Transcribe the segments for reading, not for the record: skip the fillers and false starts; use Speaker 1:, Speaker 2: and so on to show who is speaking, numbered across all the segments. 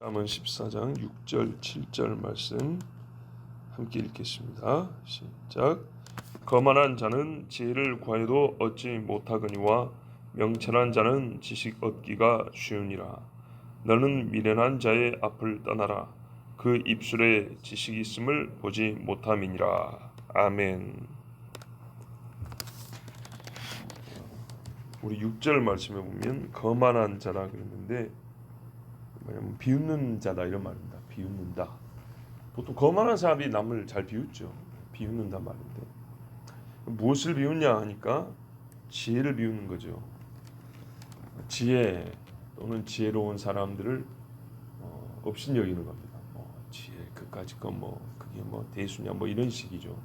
Speaker 1: 잠언 14장 6절 7절 말씀 함께 읽겠습니다. 시작. 거만한 자는 지혜를 구하여도 얻지 못하거니와 명철한 자는 지식 얻기가 쉬우니라. 너는 미련한 자의 앞을 떠나라. 그 입술에 지식이 있음을 보지 못함이니라. 아멘. 우리 6절 말씀에 보면 거만한 자라 그랬는데 뭐냐면 비웃는 자다 이런 말입니다. 비웃는다. 보통 거만한 사람이 남을 잘 비웃죠. 비웃는다 말인데 무엇을 비웃냐 하니까 지혜를 비웃는 거죠. 지혜 또는 지혜로운 사람들을 업신여기는 겁니다. 지혜 그까짓 건 그게 대수냐 이런 식이죠.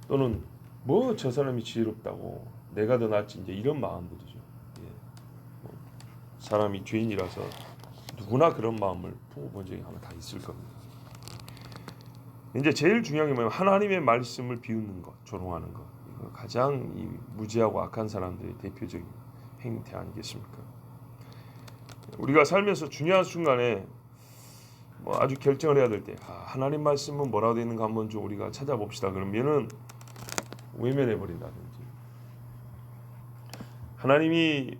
Speaker 1: 또는 저 사람이 지혜롭다고 내가 더 낫지 이제 이런 마음들이죠. 사람이 죄인이라서 누구나 그런 마음을 품어본 적이 아마 다 있을 겁니다. 이제 제일 중요한 게 뭐냐면 하나님의 말씀을 비웃는 것, 조롱하는 것. 이거 가장 이 무지하고 악한 사람들의 대표적인 행태 아니겠습니까? 우리가 살면서 중요한 순간에 아주 결정을 해야 될 때 하나님 말씀은 뭐라고 되어 있는가 한번 좀 우리가 찾아봅시다. 그러면은 외면해 버린다든지 하나님이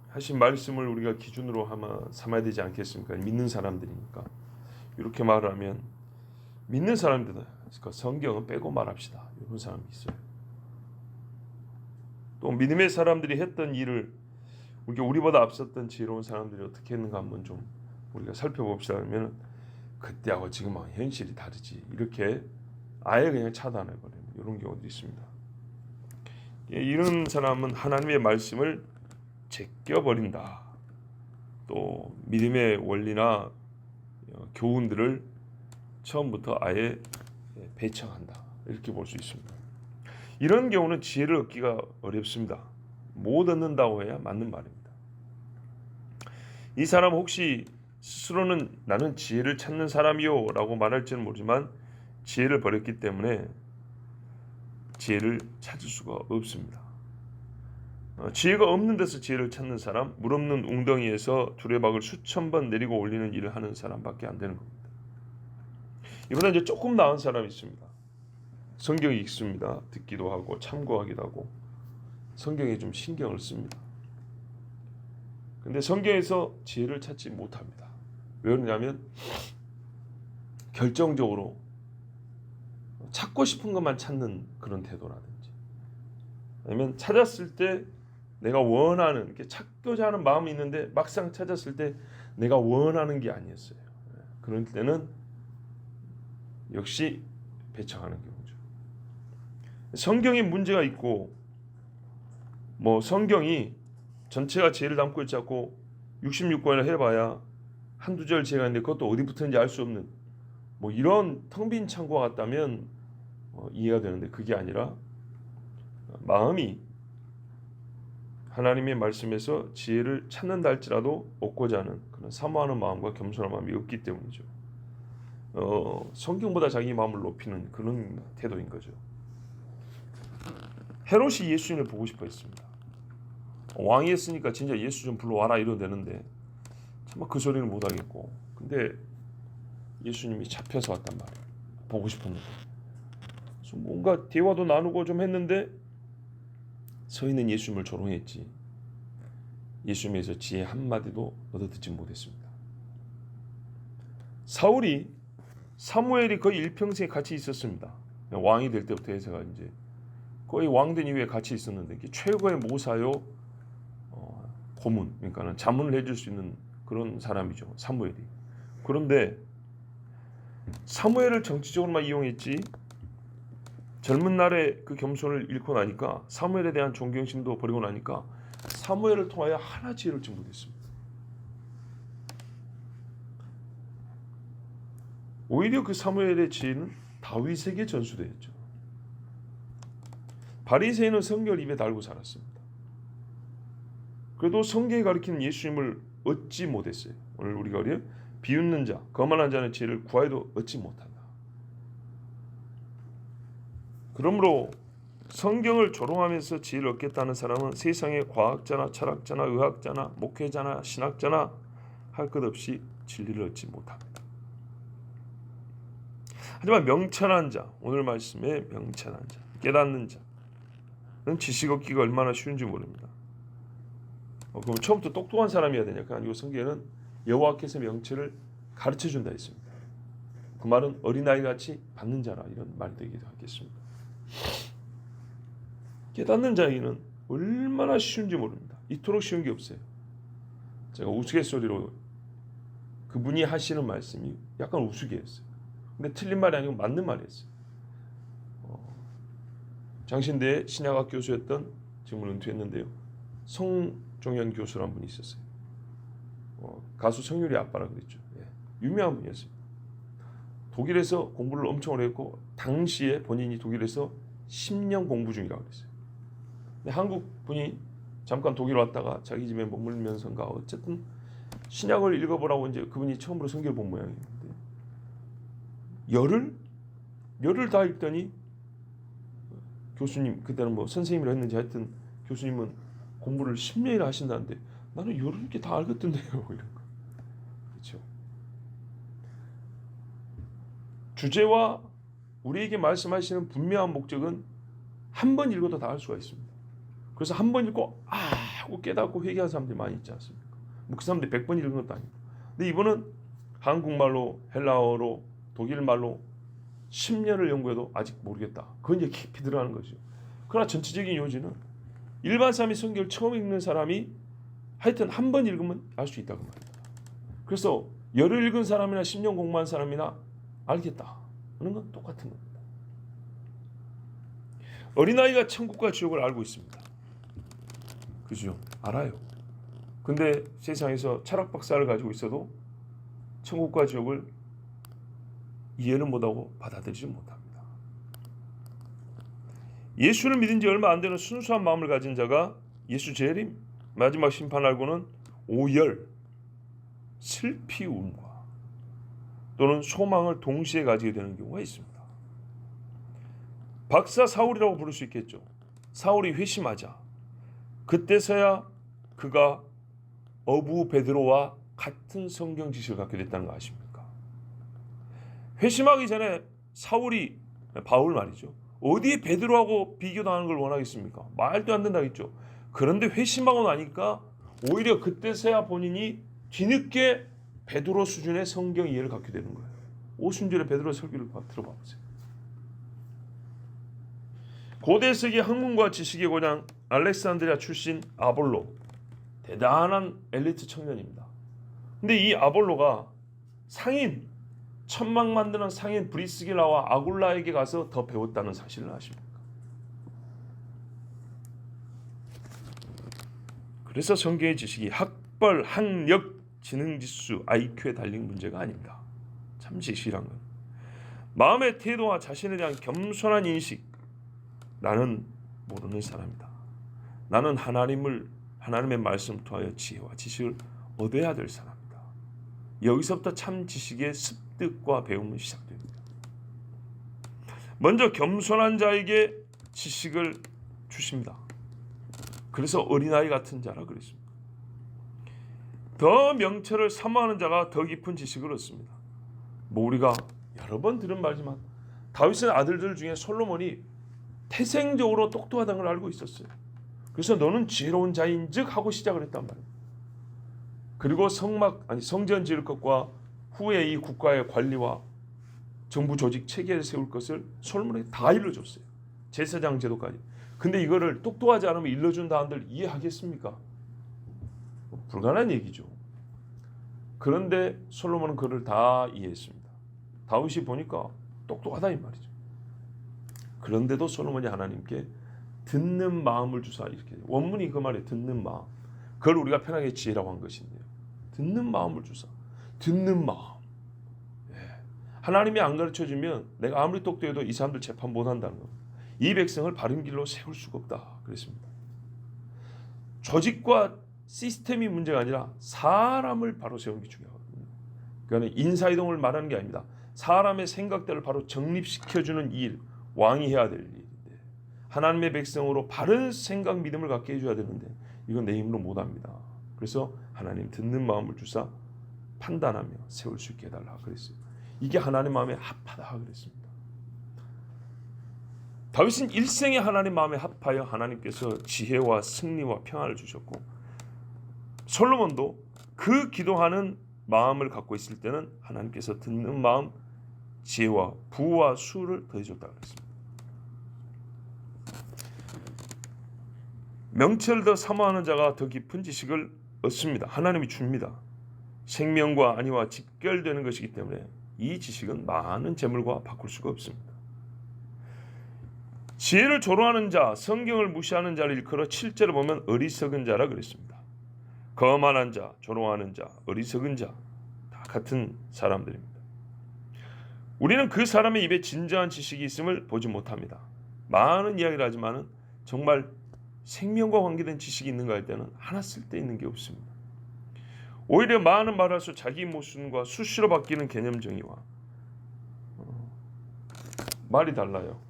Speaker 1: 하신 말씀을 우리가 기준으로 삼아야 되지 않겠습니까? 믿는 사람들이니까. 이렇게 말을 하면 믿는 사람들, 그러니까 성경은 빼고 말합시다. 이런 사람이 있어요. 또 믿음의 사람들이 했던 일을 우리보다 앞섰던 지혜로운 사람들이 어떻게 했는가 한번 좀 우리가 살펴봅시다. 그러면 그때하고 지금하고 현실이 다르지. 이렇게 아예 그냥 차단해버리는 이런 경우도 있습니다. 이런 사람은 하나님의 말씀을 제껴버린다. 또 믿음의 원리나 교훈들을 처음부터 아예 배척한다. 이렇게 볼 수 있습니다. 이런 경우는 지혜를 얻기가 어렵습니다. 못 얻는다고 해야 맞는 말입니다. 이 사람 혹시 스스로는 나는 지혜를 찾는 사람이요 라고 말할지는 모르지만 지혜를 버렸기 때문에 지혜를 찾을 수가 없습니다. 지혜가 없는 데서 지혜를 찾는 사람, 물 없는 웅덩이에서 두레박을 수천 번 내리고 올리는 일을 하는 사람밖에 안 되는 겁니다. 이보다 이제 조금 나은 사람이 있습니다. 성경이 읽습니다. 듣기도 하고 참고하기도 하고 성경에 좀 신경을 씁니다. 근데 성경에서 지혜를 찾지 못합니다. 왜 그러냐면 결정적으로 찾고 싶은 것만 찾는 그런 태도라든지 아니면 찾았을 때 내가 원하는 이렇게 찾고자 하는 마음이 있는데 막상 찾았을 때 내가 원하는 게 아니었어요. 그런 때는 역시 배척하는 경우죠. 성경에 문제가 있고 성경이 전체가 지혜를 담고 있지 않고 66권을 해봐야 한두 절 지혜가 있는데 그것도 어디 붙었는지 알 수 없는 이런 텅 빈 창고가 같다면 이해가 되는데 그게 아니라 마음이 하나님의 말씀에서 지혜를 찾는다 할지라도 얻고자 하는 그런 사모하는 마음과 겸손한 마음이 없기 때문이죠. 성경보다 자기 마음을 높이는 그런 태도인 거죠. 헤롯이 예수님을 보고 싶어 했습니다. 왕이 했으니까 진짜 예수 좀 불러와라 이러면 되는데 참 그 소리는 못 하겠고 근데 예수님이 잡혀서 왔단 말이에요. 보고 싶었는데 그래서 뭔가 대화도 나누고 좀 했는데 서 있는 예수님을 조롱했지 예수님에서 지혜 한마디도 얻어듣지 못했습니다. 사무엘이 거의 일평생 같이 있었습니다. 왕이 될 때부터 해서가 이제 거의 왕된 이후에 같이 있었는데 최고의 모사요 고문, 그러니까 자문을 해줄 수 있는 그런 사람이죠. 사무엘이. 그런데 사무엘을 정치적으로만 이용했지 젊은 날에 그 겸손을 잃고 나니까 사무엘에 대한 존경심도 버리고 나니까 사무엘을 통하여 하나 지혜를 얻지 못했습니다. 오히려 그 사무엘의 지혜는 다윗에게 전수되었죠. 바리새인은 성경을 입에 달고 살았습니다. 그래도 성경이 가리키는 예수님을 얻지 못했어요. 오늘 우리가 비웃는 자, 거만한 자는 지혜를 구하여도 얻지 못한다. 그러므로 성경을 조롱하면서 지혜를 얻겠다는 사람은 세상의 과학자나 철학자나 의학자나 목회자나 신학자나 할 것 없이 진리를 얻지 못합니다. 하지만 명철한 자, 오늘 말씀에 명철한 자, 깨닫는 자는 지식 얻기가 얼마나 쉬운지 모릅니다. 그럼 처음부터 똑똑한 사람이어야 되냐가 아니고 성경에는 여호와께서 명철을 가르쳐준다 했습니다. 그 말은 어린아이같이 받는 자라 이런 말이 되기도 하겠습니다. 깨닫는 자에게는 얼마나 쉬운지 모릅니다. 이토록 쉬운 게 없어요. 제가 우스갯소리로 그분이 하시는 말씀이 약간 우스개였어요. 근데 틀린 말이 아니고 맞는 말이었어요. 장신대에 신약학 교수였던, 지금은 은퇴했는데요, 성종현 교수라는 분이 있었어요. 가수 성유리 아빠라 그랬죠. 유명한 분이었습니다. 독일에서 공부를 엄청 오래 했고 당시에 본인이 독일에서 10년 공부 중이라고 그랬어요. 근데 한국 분이 잠깐 독일 왔다가 자기 집에 머물면서인가 어쨌든 신약을 읽어보라고 이제 그분이 처음으로 성경을 본 모양이에요. 열을 다 읽더니 교수님, 그때는 뭐 선생님이라 했는지 하여튼 교수님은 공부를 10년이나 하신다는데 나는 열을 이렇게 다 알겠던데요. 이런 거. 그렇죠. 주제와 우리에게 말씀하시는 분명한 목적은 한 번 읽어도 다 알 수가 있습니다. 그래서 한 번 읽고 하고 깨닫고 회개한 사람들이 많이 있지 않습니까? 뭐 그 사람들이 100번 읽은 것도 아니고. 근데 이분은 한국말로, 헬라어로, 독일말로 10년을 연구해도 아직 모르겠다. 그건 이제 깊이 들어가는 거죠. 그러나 전체적인 요지는 일반 사람이 성경을 처음 읽는 사람이 하여튼 한 번 읽으면 알 수 있다고 말입니다. 그래서 열을 읽은 사람이나 10년 공부한 사람이나 알겠다 하는 건 똑같은 겁니다. 어린아이가 천국과 지옥을 알고 있습니다. 그죠? 알아요. 근데 세상에서 철학 박사를 가지고 있어도 천국과 지옥을 이해는 못하고 받아들이지 못합니다. 예수를 믿은 지 얼마 안 되는 순수한 마음을 가진 자가 예수 재림, 마지막 심판 알고는 오열, 슬피움과 또는 소망을 동시에 가지게 되는 경우가 있습니다. 박사 사울이라고 부를 수 있겠죠. 사울이 회심하자 그때서야 그가 어부 베드로와 같은 성경 지식을 갖게 됐다는 거 아십니까? 회심하기 전에 사울이, 바울 말이죠, 어디에 베드로하고 비교당하는 걸 원하겠습니까? 말도 안 된다겠죠. 그런데 회심하고 나니까 오히려 그때서야 본인이 뒤늦게 베드로 수준의 성경 이해를 갖게 되는 거예요. 오순절에 베드로 설교를 들어봐 보세요. 고대 세계 학문과 지식의 고장 알렉산드리아 출신 아볼로, 대단한 엘리트 청년입니다. 근데 이 아볼로가 상인, 천막 만드는 상인 브리스길라와 아굴라에게 가서 더 배웠다는 사실을 아십니까? 그래서 성경의 지식이 학벌, 학력, 지능지수, IQ에 달린 문제가 아닙니다. 참 지식이란 건 마음의 태도와 자신에 대한 겸손한 인식. 나는 모르는 사람이다. 나는 하나님의 말씀 통하여 지혜와 지식을 얻어야 될 사람이다. 여기서부터 참 지식의 습득과 배움은 시작됩니다. 먼저 겸손한 자에게 지식을 주십니다. 그래서 어린아이 같은 자라 그랬습니다. 더 명철을 사모하는 자가 더 깊은 지식을 얻습니다. 뭐 우리가 여러 번 들은 말이지만 다윗의 아들들 중에 솔로몬이 태생적으로 똑똑하다는 걸 알고 있었어요. 그래서 너는 지혜로운 자인즉 하고 시작을 했단 말이에요. 그리고 성전 지을 것과 후에 이 국가의 관리와 정부 조직 체계를 세울 것을 솔로몬에게 다 일러줬어요. 제사장 제도까지. 근데 이거를 똑똑하지 않으면 일러준다 한들 이해하겠습니까? 불가능한 얘기죠. 그런데 솔로몬은 그를 다 이해했습니다. 다윗이 보니까 똑똑하다 이 말이죠. 그런데도 솔로몬이 하나님께 듣는 마음을 주사, 이렇게 원문이 그 말에 듣는 마음, 그걸 우리가 편하게 지혜라고 한 것인데요. 듣는 마음을 주사. 듣는 마음. 하나님이 안 가르쳐주면 내가 아무리 똑똑해도 이 사람들 재판 못한다는 겁니다. 이 백성을 바른 길로 세울 수가 없다 그랬습니다. 조직과 시스템이 문제가 아니라 사람을 바로 세우는 게 중요하거든요. 그러니까 인사이동을 말하는 게 아닙니다. 사람의 생각들을 바로 정립시켜주는 일, 왕이 해야 될 일인데, 하나님의 백성으로 바른 생각, 믿음을 갖게 해줘야 되는데 이건 내 힘으로 못합니다. 그래서 하나님 듣는 마음을 주사 판단하며 세울 수 있게 해달라 그랬어요. 이게 하나님 마음에 합하다 그랬습니다. 다윗은 일생에 하나님 마음에 합하여 하나님께서 지혜와 승리와 평안을 주셨고, 솔로몬도 그 기도하는 마음을 갖고 있을 때는 하나님께서 듣는 마음, 지혜와 부와 수를 더해줬다 그랬습니다. 명철을 더 사모하는 자가 더 깊은 지식을 얻습니다. 하나님이 줍니다. 생명과 안위와 직결되는 것이기 때문에 이 지식은 많은 재물과 바꿀 수가 없습니다. 지혜를 조롱하는 자, 성경을 무시하는 자를 일컬어 7절에 보면 어리석은 자라 그랬습니다. 거만한 자, 조롱하는 자, 어리석은 자, 다 같은 사람들입니다. 우리는 그 사람의 입에 진정한 지식이 있음을 보지 못합니다. 많은 이야기를 하지만 정말 생명과 관계된 지식이 있는가 할 때는 하나 쓸데 있는 게 없습니다. 오히려 많은 말을 할수록 자기 모순과 수시로 바뀌는 개념 정의와 말이 달라요.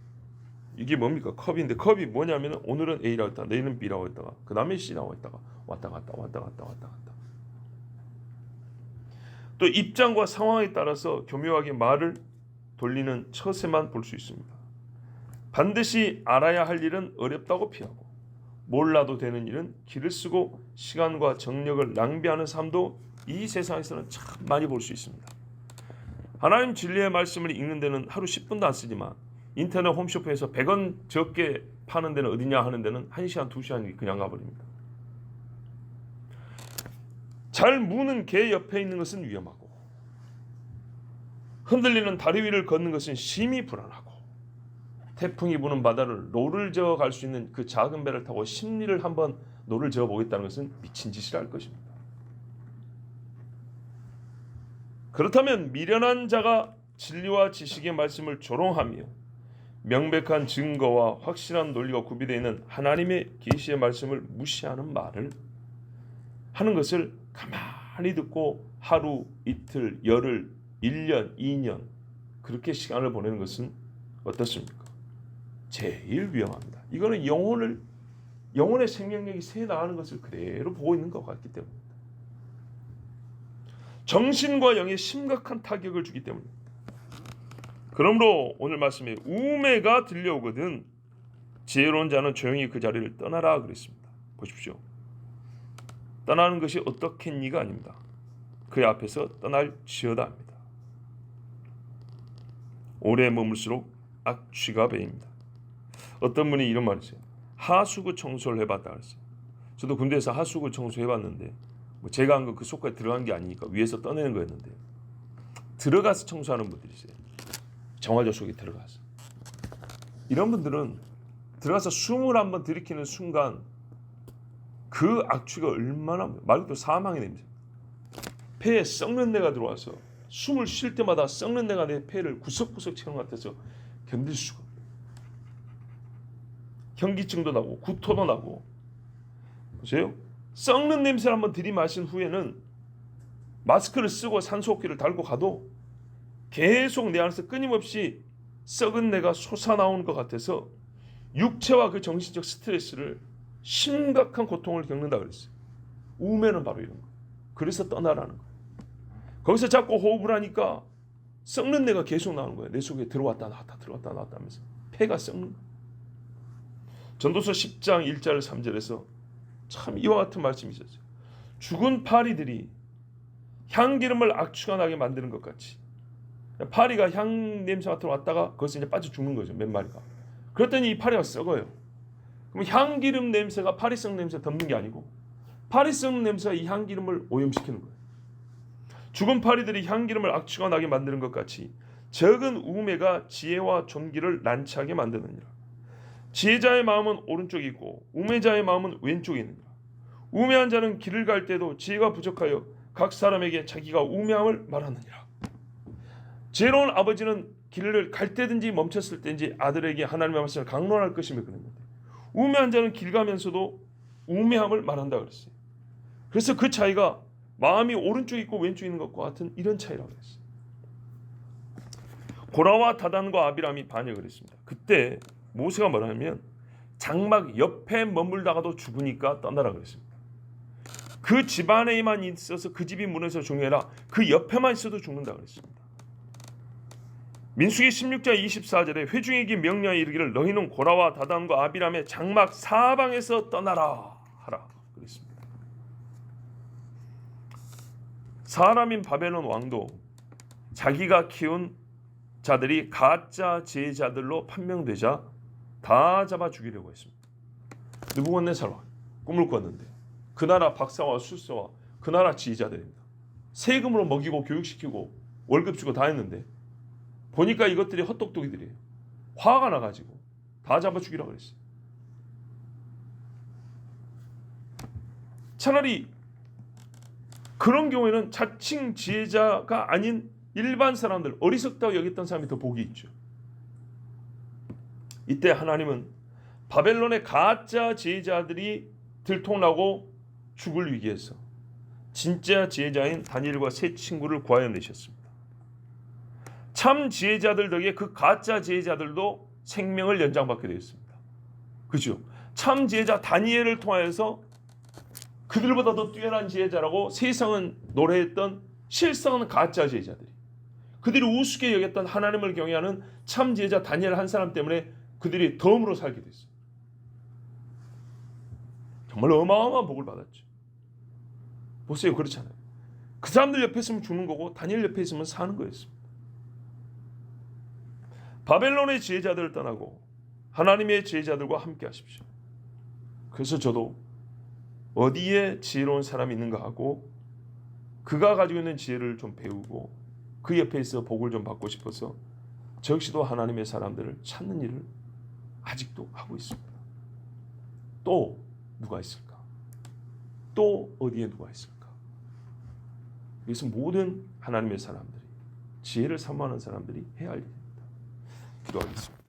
Speaker 1: 이게 뭡니까? 컵인데 컵이 뭐냐면 오늘은 A라고 했다가 내일은 B라고 했다가 그 다음에 C라고 했다가 왔다 갔다. 또 입장과 상황에 따라서 교묘하게 말을 돌리는 처세만 볼 수 있습니다. 반드시 알아야 할 일은 어렵다고 피하고, 몰라도 되는 일은 길을 쓰고 시간과 정력을 낭비하는 삶도 이 세상에서는 참 많이 볼 수 있습니다. 하나님 진리의 말씀을 읽는 데는 하루 10분도 안 쓰지만 인터넷 홈쇼핑에서 100원 적게 파는 데는 어디냐 하는 데는 1시간 2시간이 그냥 가버립니다. 잘 무는 개 옆에 있는 것은 위험하고, 흔들리는 다리 위를 걷는 것은 심히 불안하고, 태풍이 부는 바다를 노를 저어 갈 수 있는 그 작은 배를 타고 심리를 한번 노를 저어 보겠다는 것은 미친 짓이라 할 것입니다. 그렇다면 미련한 자가 진리와 지식의 말씀을 조롱하며 명백한 증거와 확실한 논리가 구비되어 있는 하나님의 계시의 말씀을 무시하는 말을 하는 것을 가만히 듣고 하루, 이틀, 열흘, 1년, 2년 그렇게 시간을 보내는 것은 어떻습니까? 제일 위험합니다. 이거는 영혼의 생명력이 새 나가는 것을 그대로 보고 있는 것 같기 때문입니다. 정신과 영에 심각한 타격을 주기 때문입니다. 그러므로 오늘 말씀에 우매가 들려오거든 지혜로운 자는 조용히 그 자리를 떠나라 그랬습니다. 보십시오. 떠나는 것이 어떻겠니가 아닙니다. 그의 앞에서 떠날지어다 합니다. 오래 머물수록 악취가 배입니다. 어떤 분이 이런 말을 했어요. 하수구 청소를 해봤다 그랬어요. 저도 군대에서 하수구 청소해봤는데 제가 한 거 그 속까지 들어간 게 아니니까 위에서 떠내는 거였는데, 들어가서 청소하는 분들이 있어요. 정화조 속에 들어가서. 이런 분들은 들어가서 숨을 한번 들이키는 순간 그 악취가 얼마나, 말 그대로 사망의 냄새, 폐에 썩는 내가 들어와서 숨을 쉴 때마다 썩는 내가 내 폐를 구석구석 채우는 것 같아서 견딜 수가 없어요. 현기증도 나고 구토도 나고. 보세요. 썩는 냄새를 한번 들이마신 후에는 마스크를 쓰고 산소호흡기를 달고 가도 계속 내 안에서 끊임없이 썩은 내가 솟아나오는 것 같아서 육체와 그 정신적 스트레스를 심각한 고통을 겪는다 그랬어요. 우매는 바로 이런 거예요. 그래서 떠나라는 거예요. 거기서 자꾸 호흡을 하니까 썩는 내가 계속 나오는 거예요. 내 속에 들어왔다 나왔다 들어왔다 나왔다 하면서 폐가 썩는 거예요. 전도서 10장 1절 3절에서 참 이와 같은 말씀이 있었어요. 죽은 파리들이 향기름을 악취가 나게 만드는 것 같이, 파리가 향 냄새 맡으러 왔다가 거기서 이제 빠져 죽는 거죠. 몇 마리가. 그랬더니 이 파리가 썩어요. 그럼 향기름 냄새가 파리 썩는 냄새 덮는 게 아니고 파리 썩는 냄새가 이 향기름을 오염시키는 거예요. 죽은 파리들이 향기름을 악취가 나게 만드는 것 같이 적은 우매가 지혜와 존귀를 난처하게 만드느니라. 지혜자의 마음은 오른쪽에 있고 우매자의 마음은 왼쪽에 있느니라. 우매한 자는 길을 갈 때도 지혜가 부족하여 각 사람에게 자기가 우매함을 말하느니라. 지혜로운 아버지는 길을 갈 때든지 멈췄을 때든지 아들에게 하나님의 말씀을 강론할 것이며 그랬는데, 우매한 자는 길 가면서도 우매함을 말한다 그랬어요. 그래서 그 차이가 마음이 오른쪽에 있고 왼쪽에 있는 것과 같은 이런 차이라고 했어요. 고라와 다단과 아비람이 반역을 했습니다. 그때 모세가 뭐라냐면 장막 옆에 머물다가도 죽으니까 떠나라 그랬습니다. 그 집안에만 있어서 그 집이 무너져 죽느라 그 옆에만 있어도 죽는다 그랬습니다. 민수기 16장 24절에 회중에게 명령하여 이르기를 너희는 고라와 다단과 아비람의 장막 사방에서 떠나라 하라 그랬습니다. 사람인 바벨론 왕도 자기가 키운 자들이 가짜 제자들로 판명되자 다 잡아 죽이려고 했습니다. 느부갓네살 꿈을 꿨는데 그 나라 박사와 술사와 그 나라 지휘자들입니다. 세금으로 먹이고 교육시키고 월급 주고 다 했는데 보니까 이것들이 헛똑똑이들이에요. 화가 나가지고 다 잡아 죽이라고 그랬어요. 차라리 그런 경우에는 자칭 지혜자가 아닌 일반 사람들, 어리석다고 여겼던 사람이 더 복이 있죠. 이때 하나님은 바벨론의 가짜 지혜자들이 들통나고 죽을 위기에서 진짜 지혜자인 다니엘과 세 친구를 구하여 내셨습니다. 참 지혜자들 덕에 그 가짜 지혜자들도 생명을 연장받게 되었습니다. 그죠? 참 지혜자 다니엘을 통하여서 그들보다 더 뛰어난 지혜자라고 세상은 노래했던 실상은 가짜 지혜자들이, 그들이 우습게 여겼던 하나님을 경외하는 참 지혜자 다니엘 한 사람 때문에 그들이 덤으로 살게 됐어요. 정말 어마어마한 복을 받았죠. 보세요, 그렇잖아요. 그 사람들 옆에 있으면 죽는 거고 다니엘 옆에 있으면 사는 거였습니다. 바벨론의 지혜자들을 떠나고 하나님의 지혜자들과 함께 하십시오. 그래서 저도 어디에 지혜로운 사람이 있는가 하고 그가 가지고 있는 지혜를 좀 배우고 그 옆에 있어 복을 좀 받고 싶어서 저 역시도 하나님의 사람들을 찾는 일을 아직도 하고 있습니다. 또 누가 있을까? 또 어디에 누가 있을까? 그래서 모든 하나님의 사람들이, 지혜를 사모하는 사람들이 해야 할 일입니다. 기도하겠습니다.